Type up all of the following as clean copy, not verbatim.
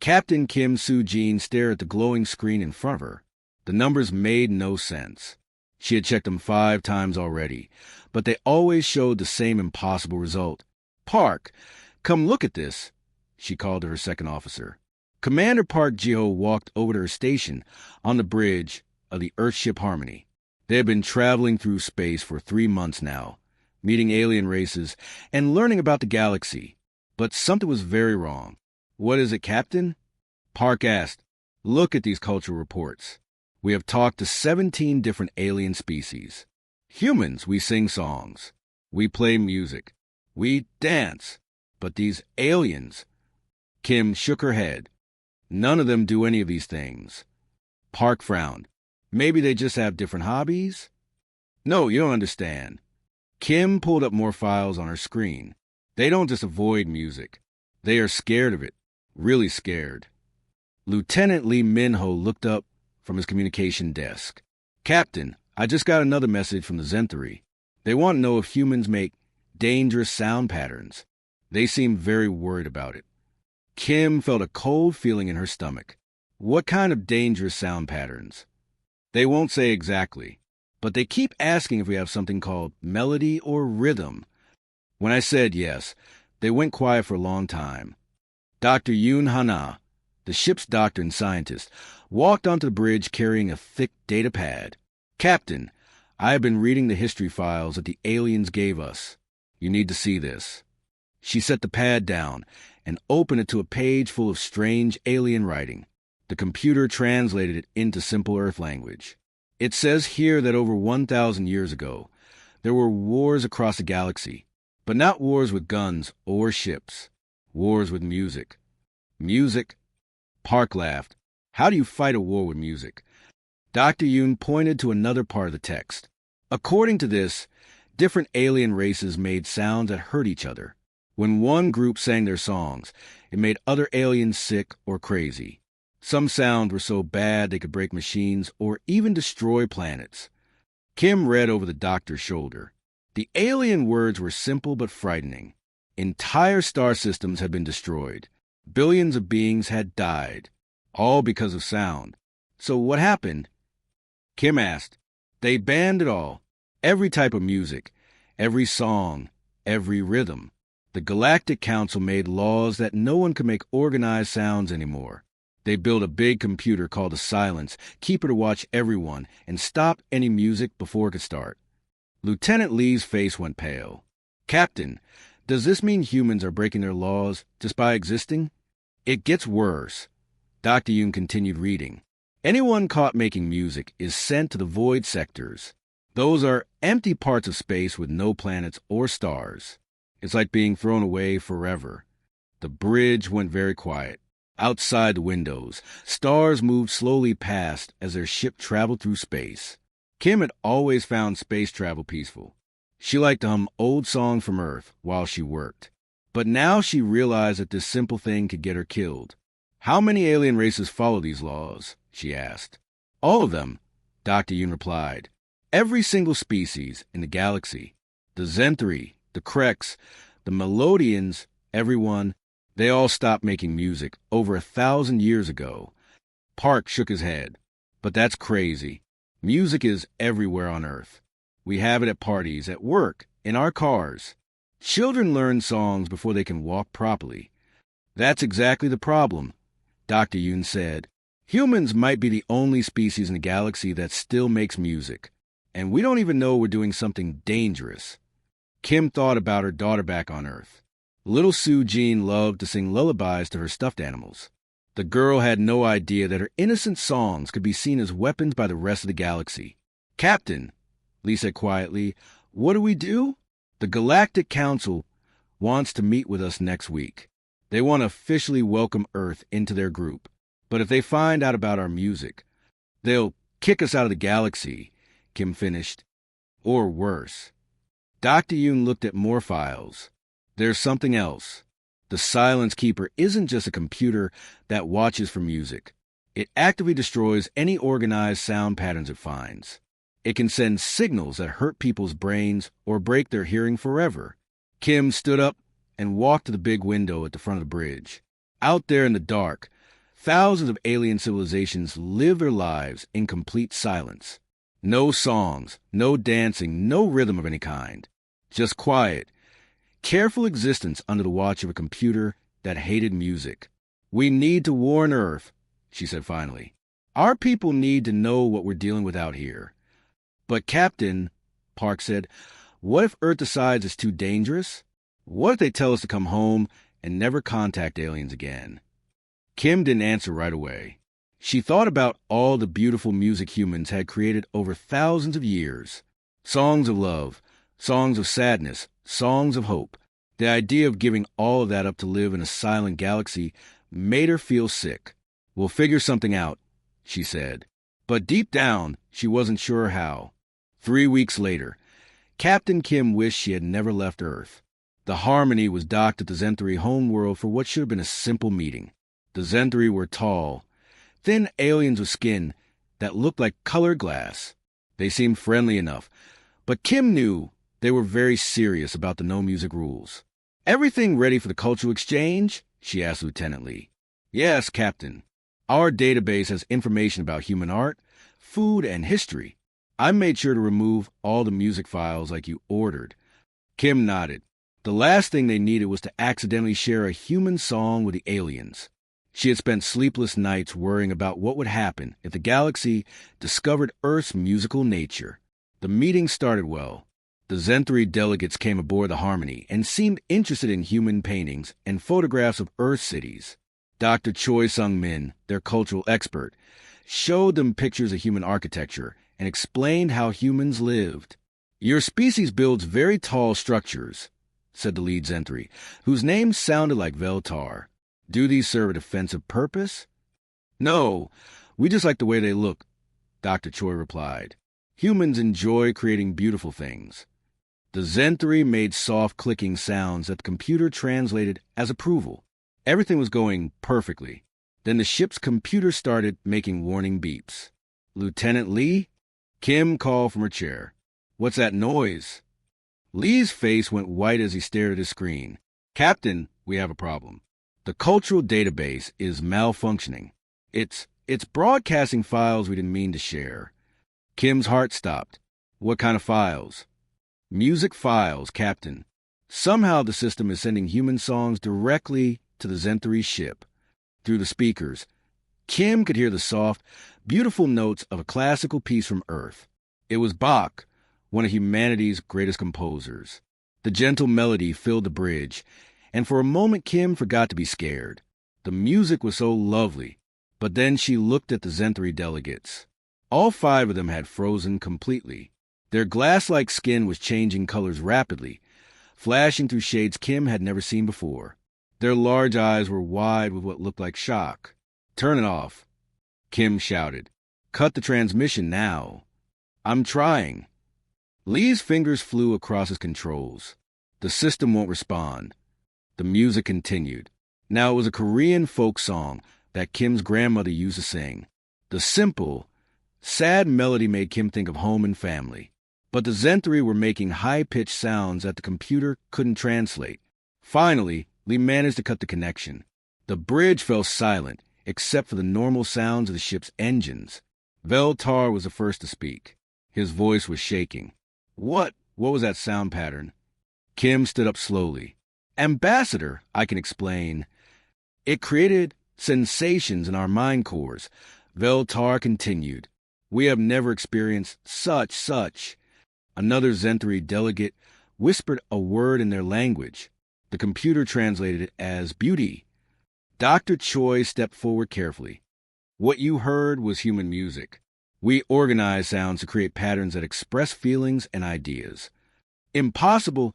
Captain Kim Soo-jin stared at the glowing screen in front of her. The numbers made no sense. She had checked them 5 times already, but they always showed the same impossible result. "Park, come look at this," she called to her second officer. Commander Park Ji-ho walked over to her station on the bridge of the Earthship Harmony. They had been traveling through space for 3 months now, meeting alien races and learning about the galaxy. But something was very wrong. "What is it, Captain?" Park asked. "Look at these cultural reports. We have talked to 17 different alien species. Humans, we sing songs. We play music. We dance. But these aliens..." Kim shook her head. "None of them do any of these things." Park frowned. "Maybe they just have different hobbies?" "No, you don't understand." Kim pulled up more files on her screen. "They don't just avoid music. They are scared of it. Really scared." Lieutenant Lee Min-ho looked up from his communication desk. "Captain, I just got another message from the Zenthari. They want to know if humans make dangerous sound patterns. They seem very worried about it." Kim felt a cold feeling in her stomach. "What kind of dangerous sound patterns?" "They won't say exactly, but they keep asking if we have something called melody or rhythm." When I said yes, they went quiet for a long time. Dr. Yoon Hana, the ship's doctor and scientist, walked onto the bridge carrying a thick data pad. "Captain, I have been reading the history files that the aliens gave us. You need to see this." She set the pad down and opened it to a page full of strange alien writing. The computer translated it into simple Earth language. "It says here that over 1,000 years ago, there were wars across the galaxy, but not wars with guns or ships. Wars with music." "Music?" Park laughed. "How do you fight a war with music?" Dr. Yoon pointed to another part of the text. "According to this, different alien races made sounds that hurt each other. When one group sang their songs, it made other aliens sick or crazy. Some sounds were so bad they could break machines or even destroy planets." Kim read over the doctor's shoulder. The alien words were simple but frightening. Entire star systems had been destroyed. Billions of beings had died, all because of sound. "So what happened?" Kim asked. "They banned it all. Every type of music, every song, every rhythm. The Galactic Council made laws that no one could make organized sounds anymore. They built a big computer called a silence keeper to watch everyone and stop any music before it could start." Lieutenant Lee's face went pale. "Captain, does this mean humans are breaking their laws just by existing?" "It gets worse." Dr. Yoon continued reading. "Anyone caught making music is sent to the void sectors. Those are empty parts of space with no planets or stars. It's like being thrown away forever." The bridge went very quiet. Outside the windows, stars moved slowly past as their ship traveled through space. Kim had always found space travel peaceful. She liked to hum old songs from Earth while she worked. But now she realized that this simple thing could get her killed. "How many alien races follow these laws?" she asked. "All of them," Dr. Yoon replied. "Every single species in the galaxy. The Zenthari, the Kreks, the Melodians, everyone, they all stopped making music over 1,000 years ago." Park shook his head. "But that's crazy. Music is everywhere on Earth. We have it at parties, at work, in our cars. Children learn songs before they can walk properly." "That's exactly the problem," Dr. Yoon said. "Humans might be the only species in the galaxy that still makes music, and we don't even know we're doing something dangerous." Kim thought about her daughter back on Earth. Little Soo-jin loved to sing lullabies to her stuffed animals. The girl had no idea that her innocent songs could be seen as weapons by the rest of the galaxy. "Captain," Lee said quietly, "what do we do?" "The Galactic Council wants to meet with us next week. They want to officially welcome Earth into their group. But if they find out about our music, they'll kick us out of the galaxy," Kim finished. "Or worse." Dr. Yoon looked at more files. "There's something else. The Silence Keeper isn't just a computer that watches for music. It actively destroys any organized sound patterns it finds. It can send signals that hurt people's brains or break their hearing forever." Kim stood up and walked to the big window at the front of the bridge. Out there in the dark, Thousands of alien civilizations live their lives in complete silence. No songs, no dancing, no rhythm of any kind. Just quiet, careful existence under the watch of a computer that hated music. "We need to warn Earth," she said finally. "Our people need to know what we're dealing with out here." "But Captain," Park said, "what if Earth decides it's too dangerous? What if they tell us to come home and never contact aliens again?" Kim didn't answer right away. She thought about all the beautiful music humans had created over thousands of years. Songs of love, songs of sadness, songs of hope. The idea of giving all of that up to live in a silent galaxy made her feel sick. "We'll figure something out," she said. But deep down, she wasn't sure how. 3 weeks later, Captain Kim wished she had never left Earth. The Harmony was docked at the Zenthari homeworld for what should have been a simple meeting. The Zenthari were tall, thin aliens with skin that looked like colored glass. They seemed friendly enough, but Kim knew they were very serious about the no-music rules. "Everything ready for the cultural exchange?" she asked Lieutenant Lee. "Yes, Captain. Our database has information about human art, food, and history. I made sure to remove all the music files like you ordered." Kim nodded. The last thing they needed was to accidentally share a human song with the aliens. She had spent sleepless nights worrying about what would happen if the galaxy discovered Earth's musical nature. The meeting started well. The Zenthari delegates came aboard the Harmony and seemed interested in human paintings and photographs of Earth cities. Dr. Choi Sung-min, their cultural expert, showed them pictures of human architecture and explained how humans lived. "Your species builds very tall structures," said the lead Zenthari, whose name sounded like Veltar. "Do these serve a defensive purpose?" "No, we just like the way they look," Dr. Choi replied. "Humans enjoy creating beautiful things." The Zenthari made soft clicking sounds that the computer translated as approval. Everything was going perfectly. Then the ship's computer started making warning beeps. "Lieutenant Lee?" Kim called from her chair. "What's that noise?" Lee's face went white as he stared at his screen. "Captain, we have a problem. The cultural database is malfunctioning. It's broadcasting files we didn't mean to share." Kim's heart stopped. "What kind of files?" "Music files, Captain. Somehow the system is sending human songs directly to the Zenthari ship." Through the speakers, Kim could hear the soft, beautiful notes of a classical piece from Earth. It was Bach, one of humanity's greatest composers. The gentle melody filled the bridge, and for a moment Kim forgot to be scared. The music was so lovely, but then she looked at the Zenthari delegates. All 5 of them had frozen completely. Their glass-like skin was changing colors rapidly, flashing through shades Kim had never seen before. Their large eyes were wide with what looked like shock. "Turn it off," Kim shouted. "Cut the transmission now." "I'm trying." Lee's fingers flew across his controls. "The system won't respond." The music continued. Now it was a Korean folk song that Kim's grandmother used to sing. The simple, sad melody made Kim think of home and family. But the Zenthari were making high-pitched sounds that the computer couldn't translate. Finally, Lee managed to cut the connection. The bridge fell silent, except for the normal sounds of the ship's engines. Veltar was the first to speak. His voice was shaking. What was that sound pattern?" Kim stood up slowly. "Ambassador, I can explain. It created sensations in our mind cores." Veltar continued. "We have never experienced such. Another Zenthari delegate whispered a word in their language. The computer translated it as beauty. Dr. Choi stepped forward carefully. "What you heard was human music. We organize sounds to create patterns that express feelings and ideas." "Impossible,"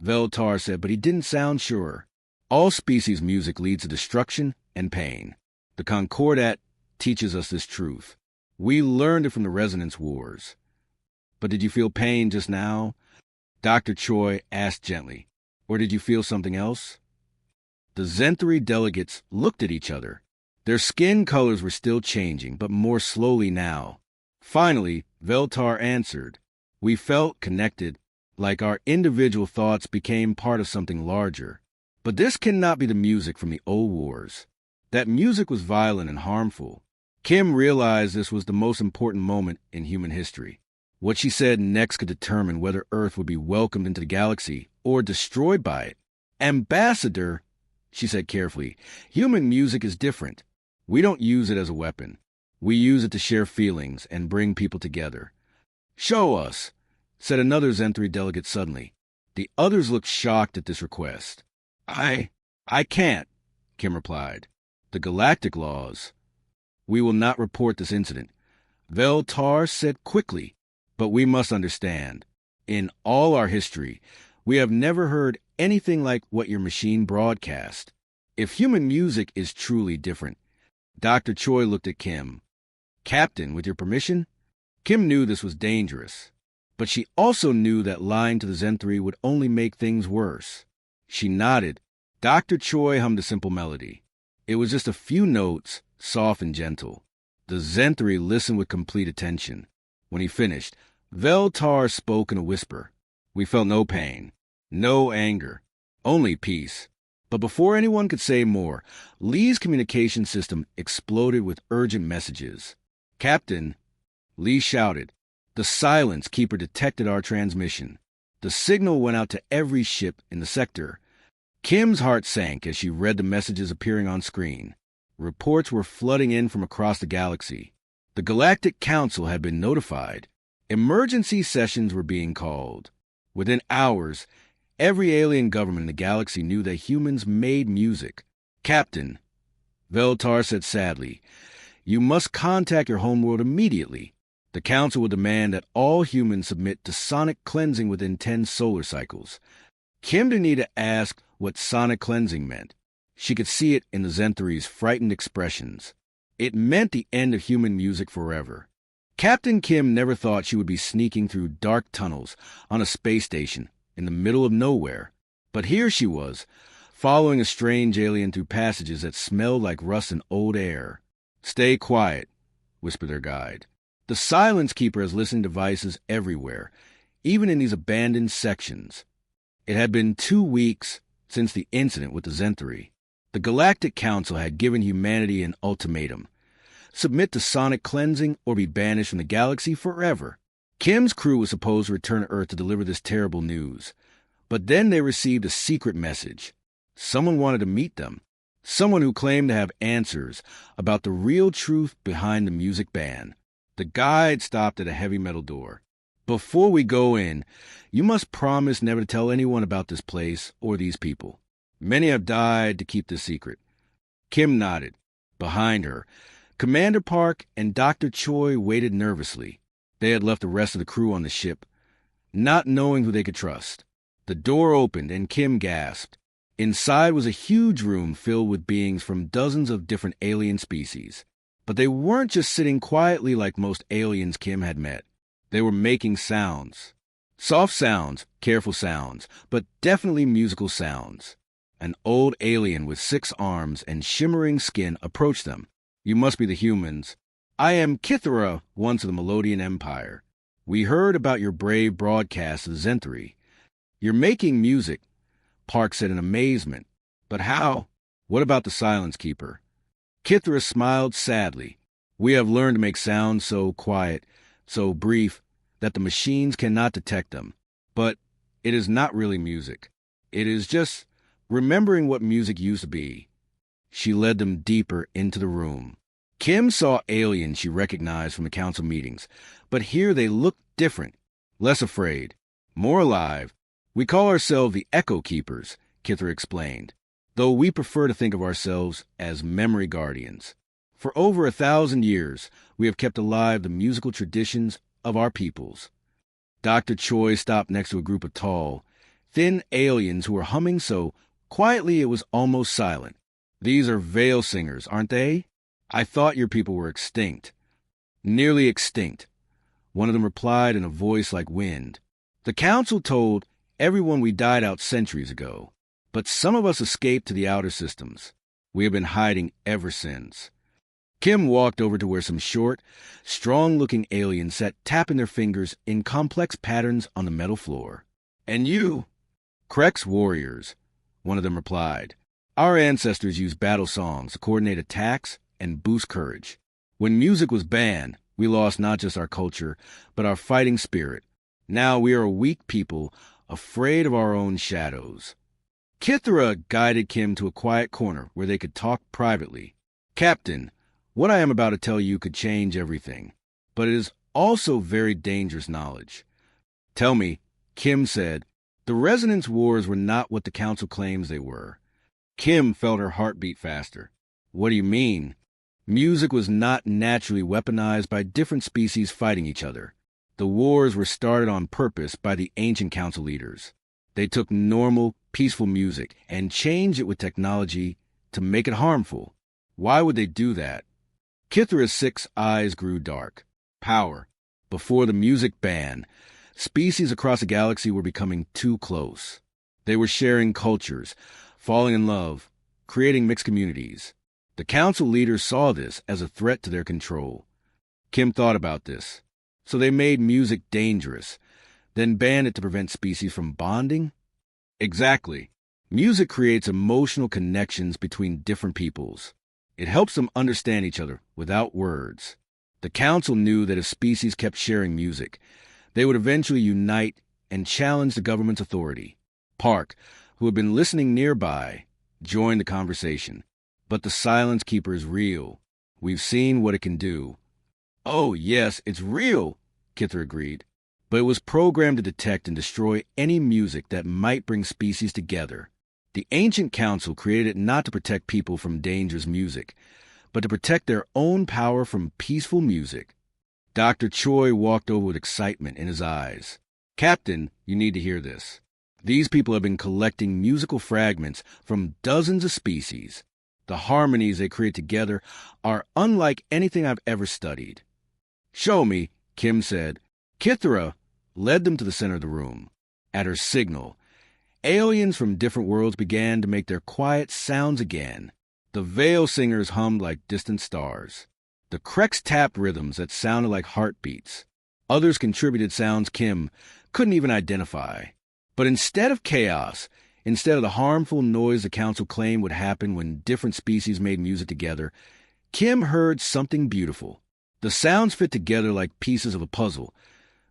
Veltar said, but he didn't sound sure. "All species music leads to destruction and pain. The Concordat teaches us this truth. We learned it from the Resonance Wars." "But did you feel pain just now?" Dr. Choi asked gently. "Or did you feel something else?" The Zenthari delegates looked at each other. Their skin colors were still changing, but more slowly now. Finally, Veltar answered. "We felt connected, like our individual thoughts became part of something larger. But this cannot be the music from the old wars." That music was violent and harmful. Kim realized this was the most important moment in human history. What she said next could determine whether Earth would be welcomed into the galaxy or destroyed by it. "Ambassador," she said carefully, "human music is different. We don't use it as a weapon. We use it to share feelings and bring people together." "Show us," said another Zenthri delegate suddenly. The others looked shocked at this request. I can't," Kim replied. "The galactic laws. We will not report this incident," Veltar said quickly. "But we must understand. In all our history, we have never heard anything like what your machine broadcast. If human music is truly different." Dr. Choi looked at Kim. "Captain, with your permission?" Kim knew this was dangerous, but she also knew that lying to the Zenthri would only make things worse. She nodded. Dr. Choi hummed a simple melody. It was just a few notes, soft and gentle. The Zenthri listened with complete attention. When he finished, Veltar spoke in a whisper. We felt no pain, no anger, only peace. But before anyone could say more, Lee's communication system exploded with urgent messages. "Captain," Lee shouted, "the Silence Keeper detected our transmission. The signal went out to every ship in the sector." Kim's heart sank as she read the messages appearing on screen. Reports were flooding in from across the galaxy. The Galactic Council had been notified. Emergency sessions were being called. Within hours, every alien government in the galaxy knew that humans made music. "Captain," Veltar said sadly, "you must contact your homeworld immediately. The Council will demand that all humans submit to sonic cleansing within 10 solar cycles." Kim didn't need to ask what sonic cleansing meant. She could see it in the Zenthri's frightened expressions. It meant the end of human music forever. Captain Kim never thought she would be sneaking through dark tunnels on a space station in the middle of nowhere. But here she was, following a strange alien through passages that smelled like rust and old air. "Stay quiet," whispered their guide. "The Silence Keeper has listening devices everywhere, even in these abandoned sections." It had been 2 weeks since the incident with the Zenthri. The Galactic Council had given humanity an ultimatum: submit to sonic cleansing or be banished from the galaxy forever. Kim's crew was supposed to return to Earth to deliver this terrible news. But then they received a secret message. Someone wanted to meet them. Someone who claimed to have answers about the real truth behind the music ban. The guide stopped at a heavy metal door. "Before we go in, you must promise never to tell anyone about this place or these people. Many have died to keep this secret." Kim nodded. Behind her, Commander Park and Dr. Choi waited nervously. They had left the rest of the crew on the ship, not knowing who they could trust. The door opened and Kim gasped. Inside was a huge room filled with beings from dozens of different alien species. But they weren't just sitting quietly like most aliens Kim had met. They were making sounds. Soft sounds, careful sounds, but definitely musical sounds. An old alien with 6 arms and shimmering skin approached them. "You must be the humans. I am Kithara, once of the Melodian Empire. We heard about your brave broadcast of Zenthri. You're making music," Park said in amazement. "But how? What about the Silence Keeper?" Kithara smiled sadly. "We have learned to make sounds so quiet, so brief, that the machines cannot detect them. But it is not really music. It is just remembering what music used to be." She led them deeper into the room. Kim saw aliens she recognized from the council meetings, but here they looked different, less afraid, more alive. "We call ourselves the Echo Keepers," Kithara explained, "though we prefer to think of ourselves as memory guardians. For over 1,000 years, we have kept alive the musical traditions of our peoples." Dr. Choi stopped next to a group of tall, thin aliens who were humming so quietly it was almost silent. "These are Veil Singers, aren't they? I thought your people were extinct." "Nearly extinct," one of them replied in a voice like wind. "The council told everyone we died out centuries ago, but some of us escaped to the outer systems. We have been hiding ever since." Kim walked over to where some short, strong-looking aliens sat tapping their fingers in complex patterns on the metal floor. "And you?" "Krex warriors," one of them replied. Our ancestors used battle songs to coordinate attacks and boost courage. When music was banned, we lost not just our culture, but our fighting spirit. Now we are a weak people, afraid of our own shadows. Kithra guided Kim to a quiet corner where they could talk privately. Captain, what I am about to tell you could change everything, but it is also very dangerous knowledge. Tell me, Kim said, the Resonance Wars were not what the Council claims they were. Kim felt her heart beat faster. What do you mean? Music was not naturally weaponized by different species fighting each other. The wars were started on purpose by the ancient council leaders. They took normal, peaceful music and changed it with technology to make it harmful. Why would they do that? Kithra's 6 eyes grew dark. Power. Before the music ban, species across the galaxy were becoming too close. They were sharing cultures, falling in love, creating mixed communities. The council leaders saw this as a threat to their control. Kim thought about this. So they made music dangerous, then banned it to prevent species from bonding? Exactly. Music creates emotional connections between different peoples. It helps them understand each other without words. The council knew that if species kept sharing music, they would eventually unite and challenge the government's authority. Park, who had been listening nearby, joined the conversation. But the Silence Keeper is real. We've seen what it can do. Oh, yes, it's real, Kithra agreed. But it was programmed to detect and destroy any music that might bring species together. The ancient council created it not to protect people from dangerous music, but to protect their own power from peaceful music. Dr. Choi walked over with excitement in his eyes. Captain, you need to hear this. These people have been collecting musical fragments from dozens of species. The harmonies they create together are unlike anything I've ever studied. Show me, Kim said. Kithra led them to the center of the room. At her signal, aliens from different worlds began to make their quiet sounds again. The Veil Singers hummed like distant stars. The Krex tapped rhythms that sounded like heartbeats. Others contributed sounds Kim couldn't even identify. But instead of chaos, instead of the harmful noise the council claimed would happen when different species made music together, Kim heard something beautiful. The sounds fit together like pieces of a puzzle,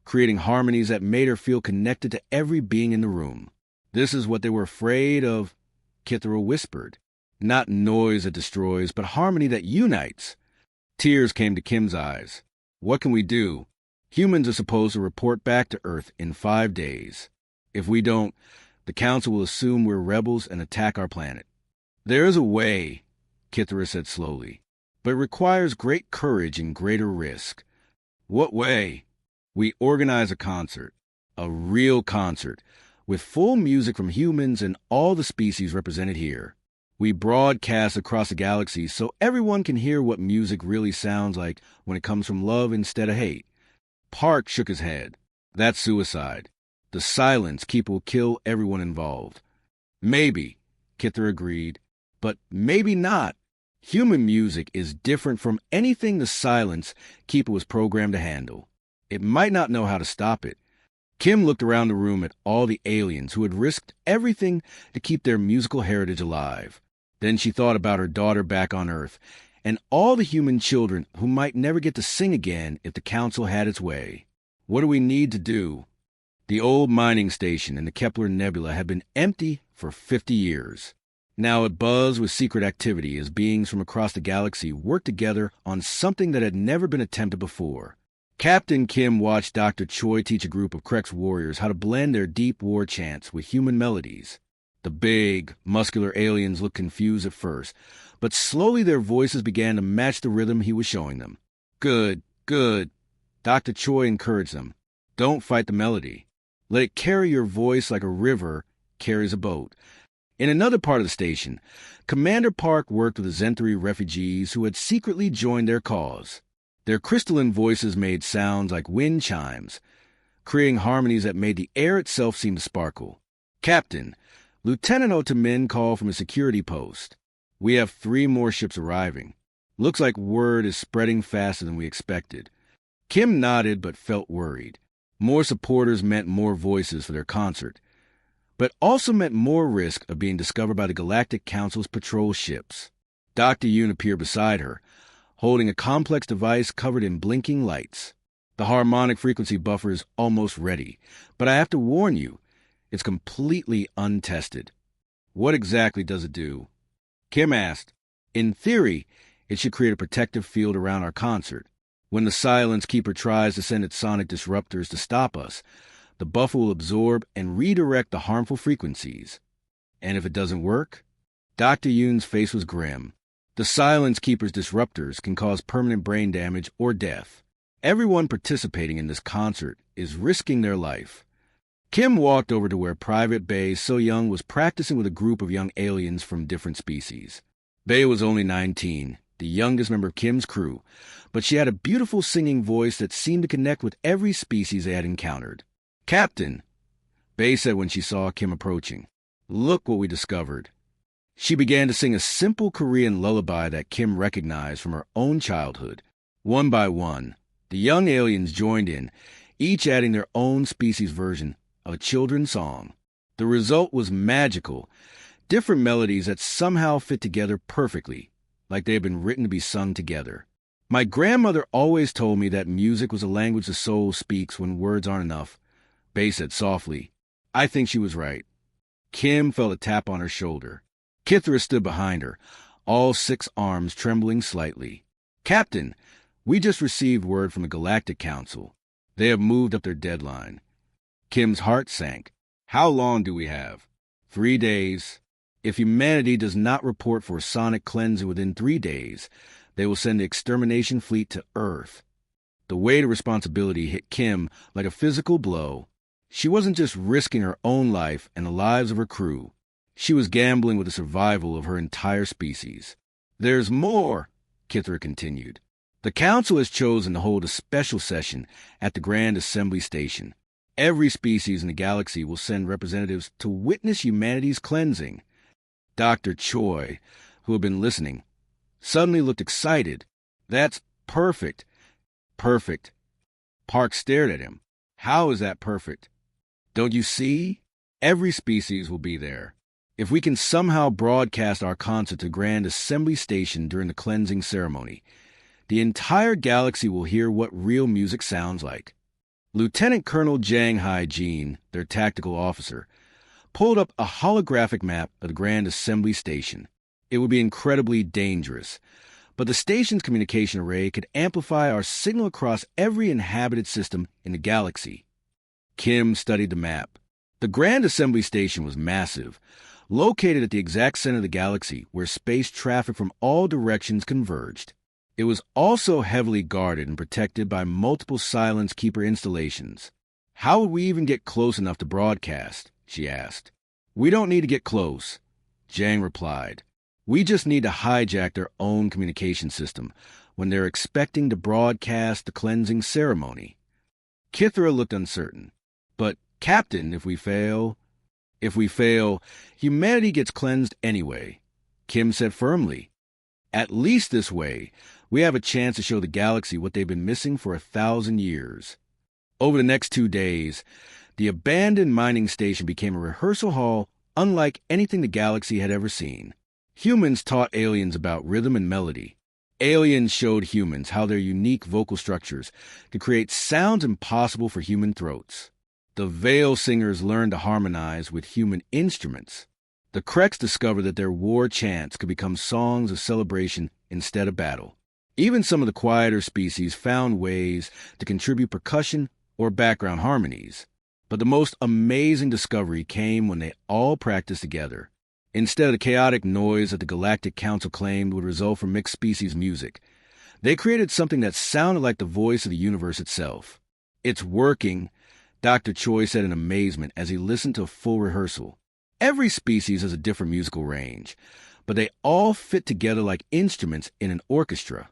creating harmonies that made her feel connected to every being in the room. This is what they were afraid of, Kithra whispered. Not noise that destroys, but harmony that unites. Tears came to Kim's eyes. What can we do? Humans are supposed to report back to Earth in 5 days. If we don't, the Council will assume we're rebels and attack our planet. There is a way, Kithra said slowly, but it requires great courage and greater risk. What way? We organize a concert, a real concert, with full music from humans and all the species represented here. We broadcast across the galaxy so everyone can hear what music really sounds like when it comes from love instead of hate. Park shook his head. That's suicide. The Silence Keeper will kill everyone involved. Maybe, Kithra agreed, but maybe not. Human music is different from anything the Silence Keeper was programmed to handle. It might not know how to stop it. Kim looked around the room at all the aliens who had risked everything to keep their musical heritage alive. Then she thought about her daughter back on Earth and all the human children who might never get to sing again if the Council had its way. What do we need to do? The old mining station in the Kepler Nebula had been empty for 50 years. Now it buzzed with secret activity as beings from across the galaxy worked together on something that had never been attempted before. Captain Kim watched Dr. Choi teach a group of Krex warriors how to blend their deep war chants with human melodies. The big, muscular aliens looked confused at first, but slowly their voices began to match the rhythm he was showing them. Good, good. Dr. Choi encouraged them. Don't fight the melody. Let it carry your voice like a river carries a boat. In another part of the station, Commander Park worked with the Zenthari refugees who had secretly joined their cause. Their crystalline voices made sounds like wind chimes, creating harmonies that made the air itself seem to sparkle. Captain, Lieutenant Otamin called from a security post. We have 3 more ships arriving. Looks like word is spreading faster than we expected. Kim nodded but felt worried. More supporters meant more voices for their concert. but also meant more risk of being discovered by the Galactic Council's patrol ships. Dr. Yoon appeared beside her, holding a complex device covered in blinking lights. The harmonic frequency buffer is almost ready, but I have to warn you, it's completely untested. What exactly does it do? Kim asked. In theory, it should create a protective field around our concert. When the Silence Keeper tries to send its sonic disruptors to stop us, the buffer will absorb and redirect the harmful frequencies. And if it doesn't work? Dr. Yoon's face was grim. The Silence Keeper's disruptors can cause permanent brain damage or death. Everyone participating in this concert is risking their life. Kim walked over to where Private Bae So-young was practicing with a group of young aliens from different species. Bae was only 19, the youngest member of Kim's crew, but she had a beautiful singing voice that seemed to connect with every species they had encountered. "Captain," Bae said when she saw Kim approaching, "look what we discovered." She began to sing a simple Korean lullaby that Kim recognized from her own childhood. One by one, the young aliens joined in, each adding their own species version of a children's song. The result was magical, different melodies that somehow fit together perfectly, like they had been written to be sung together. My grandmother always told me that music was a language the soul speaks when words aren't enough, Bae said softly. I think she was right. Kim felt a tap on her shoulder. Kithra stood behind her, all 6 arms trembling slightly. "Captain, we just received word from the Galactic Council. They have moved up their deadline." Kim's heart sank. "How long do we have?" 3 days. If humanity does not report for a sonic cleansing within 3 days, they will send the extermination fleet to Earth. The weight of responsibility hit Kim like a physical blow. She wasn't just risking her own life and the lives of her crew. She was gambling with the survival of her entire species. "There's more," Kithra continued. "The Council has chosen to hold a special session at the Grand Assembly Station. Every species in the galaxy will send representatives to witness humanity's cleansing." Dr. Choi, who had been listening, suddenly looked excited. "That's perfect." "Perfect." Park stared at him. "How is that perfect?" "Don't you see? Every species will be there. If we can somehow broadcast our concert to Grand Assembly Station during the cleansing ceremony, the entire galaxy will hear what real music sounds like." Lieutenant Colonel Jang Hai-jin, their tactical officer, pulled up a holographic map of the Grand Assembly Station. It would be incredibly dangerous, but the station's communication array could amplify our signal across every inhabited system in the galaxy. Kim studied the map. The Grand Assembly Station was massive, located at the exact center of the galaxy where space traffic from all directions converged. It was also heavily guarded and protected by multiple Silence Keeper installations. "How would we even get close enough to broadcast?" she asked. "We don't need to get close," Jang replied. "We just need to hijack their own communication system when they're expecting to broadcast the cleansing ceremony." Kithra looked uncertain. "But, Captain, if we fail..." "If we fail, humanity gets cleansed anyway," Kim said firmly. "At least this way, we have a chance to show the galaxy what they've been missing for 1,000 years. Over the next 2 days, the abandoned mining station became a rehearsal hall unlike anything the galaxy had ever seen. Humans taught aliens about rhythm and melody. Aliens showed humans how their unique vocal structures could create sounds impossible for human throats. The Veil Singers learned to harmonize with human instruments. The Kreks discovered that their war chants could become songs of celebration instead of battle. Even some of the quieter species found ways to contribute percussion or background harmonies. But the most amazing discovery came when they all practiced together. Instead of the chaotic noise that the Galactic Council claimed would result from mixed species music, they created something that sounded like the voice of the universe itself. "It's working," Dr. Choi said in amazement as he listened to a full rehearsal. Every species has a different musical range, but they all fit together like instruments in an orchestra.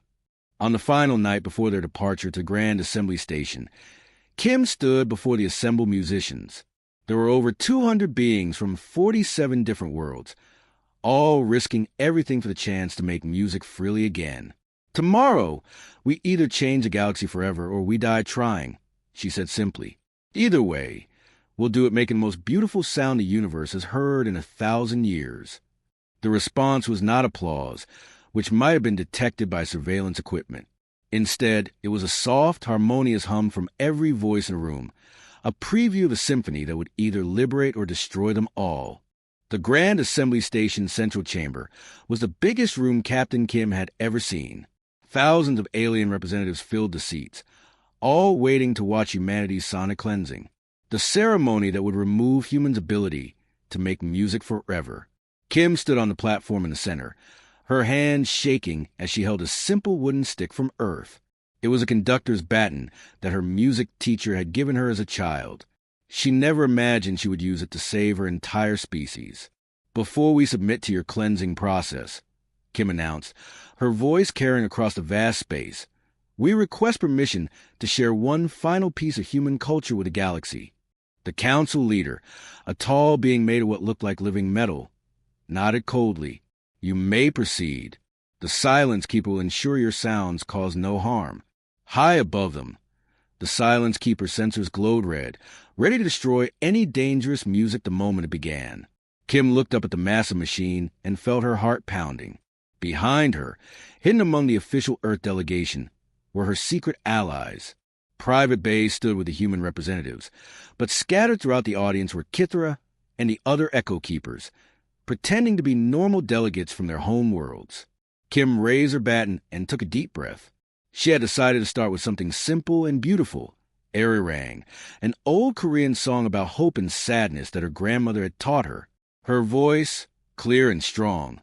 On the final night before their departure to Grand Assembly Station, Kim stood before the assembled musicians. There were over 200 beings from 47 different worlds, all risking everything for the chance to make music freely again. "Tomorrow, we either change the galaxy forever or we die trying," she said simply. "Either way, We'll do it making the most beautiful sound the universe has heard in 1,000 years. The response was not applause, which might have been detected by surveillance equipment. Instead, it was a soft, harmonious hum from every voice in the room, a preview of a symphony that would either liberate or destroy them all. The Grand Assembly Station Central Chamber was the biggest room Captain Kim had ever seen. Thousands of alien representatives filled the seats, all waiting to watch humanity's sonic cleansing, the ceremony that would remove humans' ability to make music forever. Kim stood on the platform in the center, her hand shaking as she held a simple wooden stick from Earth. It was a conductor's baton that her music teacher had given her as a child. She never imagined she would use it to save her entire species. "Before we submit to your cleansing process," Kim announced, her voice carrying across the vast space, "we request permission to share one final piece of human culture with the galaxy." The council leader, a tall being made of what looked like living metal, nodded coldly. "You may proceed. The Silence Keeper will ensure your sounds cause no harm." High above them, the Silence Keeper sensors glowed red, ready to destroy any dangerous music the moment it began. Kim looked up at the massive machine and felt her heart pounding. Behind her, hidden among the official Earth delegation, were her secret allies. Private bays stood with the human representatives, but scattered throughout the audience were Kithra and the other Echo Keepers, pretending to be normal delegates from their home worlds. Kim raised her baton and took a deep breath. She had decided to start with something simple and beautiful, Arirang, an old Korean song about hope and sadness that her grandmother had taught her. Her voice, clear and strong,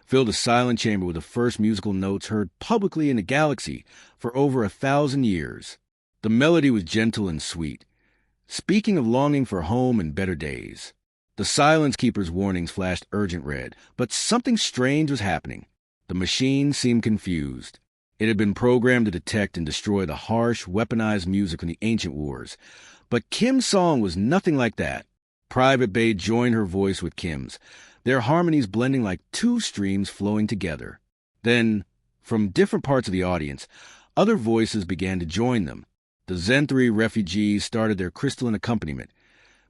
filled the silent chamber with the first musical notes heard publicly in the galaxy for over 1,000 years. The melody was gentle and sweet, speaking of longing for home and better days. The Silence Keeper's warnings flashed urgent red, but something strange was happening. The machine seemed confused. It had been programmed to detect and destroy the harsh, weaponized music from the ancient wars. But Kim's song was nothing like that. Private Bay joined her voice with Kim's, their harmonies blending like two streams flowing together. Then, from different parts of the audience, other voices began to join them. The Zenthri refugees started their crystalline accompaniment,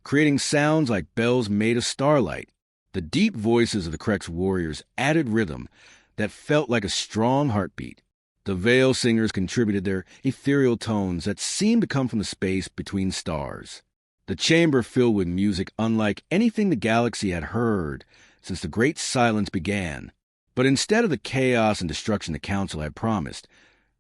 creating sounds like bells made of starlight. The deep voices of the Krex warriors added rhythm that felt like a strong heartbeat. The Veil singers contributed their ethereal tones that seemed to come from the space between stars. The chamber filled with music unlike anything the galaxy had heard since the Great Silence began. But instead of the chaos and destruction the Council had promised,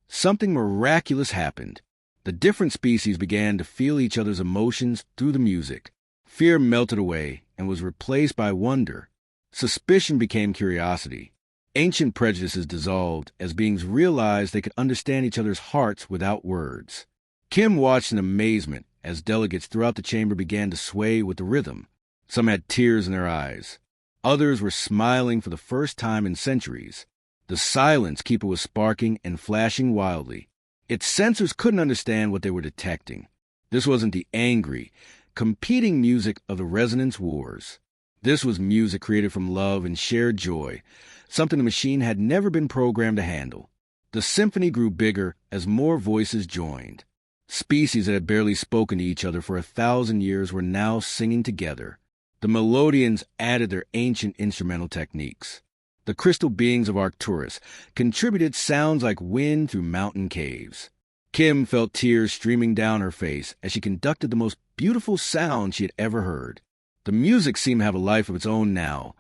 something miraculous happened. The different species began to feel each other's emotions through the music. Fear melted away and was replaced by wonder. Suspicion became curiosity. Ancient prejudices dissolved as beings realized they could understand each other's hearts without words. Kim watched in amazement as delegates throughout the chamber began to sway with the rhythm. Some had tears in their eyes. Others were smiling for the first time in centuries. The Silence Keeper was sparking and flashing wildly. Its sensors couldn't understand what they were detecting. This wasn't the angry, competing music of the Resonance Wars. This was music created from love and shared joy, something the machine had never been programmed to handle. The symphony grew bigger as more voices joined. Species that had barely spoken to each other for 1,000 years were now singing together. The Melodians added their ancient instrumental techniques. The crystal beings of Arcturus contributed sounds like wind through mountain caves. Kim felt tears streaming down her face as she conducted the most beautiful sound she had ever heard. The music seemed to have a life of its own now,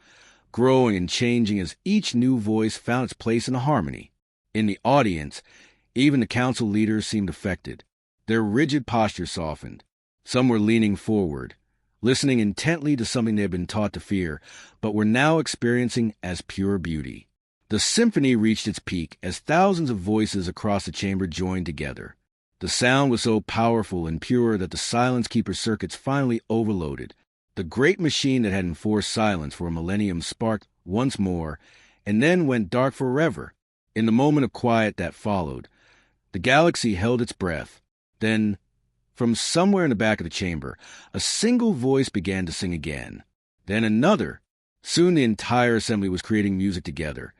growing and changing as each new voice found its place in the harmony. In the audience, even the council leaders seemed affected. Their rigid posture softened. Some were leaning forward, listening intently to something they had been taught to fear, but were now experiencing as pure beauty. The symphony reached its peak as thousands of voices across the chamber joined together. The sound was so powerful and pure that the Silence Keeper circuits finally overloaded. The great machine that had enforced silence for a millennium sparked once more, and then went dark forever. In the moment of quiet that followed, the galaxy held its breath. Then, from somewhere in the back of the chamber, a single voice began to sing again. Then another. Soon the entire assembly was creating music together,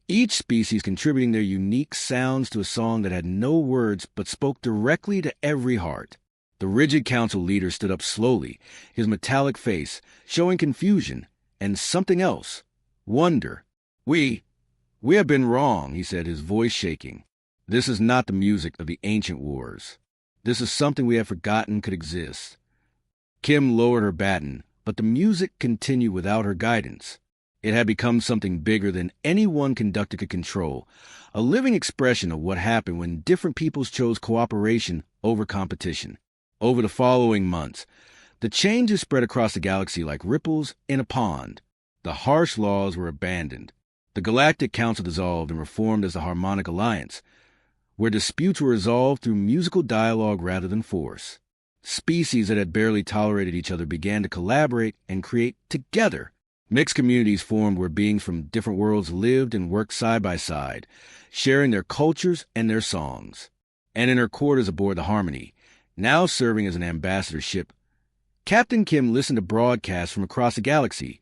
each species contributing their unique sounds to a song that had no words but spoke directly to every heart. The rigid council leader stood up slowly, his metallic face showing confusion and something else, wonder. We have been wrong, he said, his voice shaking. This is not the music of the ancient wars. This is something we have forgotten could exist. Kim lowered her baton, but the music continued without her guidance. It had become something bigger than any one conductor could control, a living expression of what happened when different peoples chose cooperation over competition. Over the following months, the changes spread across the galaxy like ripples in a pond. The harsh laws were abandoned. The Galactic Council dissolved and reformed as the Harmonic Alliance, where disputes were resolved through musical dialogue rather than force. Species that had barely tolerated each other began to collaborate and create together. Mixed communities formed where beings from different worlds lived and worked side by side, sharing their cultures and their songs. And in her quarters aboard the Harmony, now serving as an ambassador ship, Captain Kim listened to broadcasts from across the galaxy,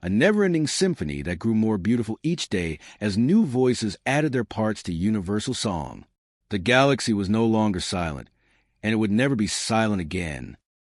a never-ending symphony that grew more beautiful each day as new voices added their parts to universal song. The galaxy was no longer silent, and it would never be silent again.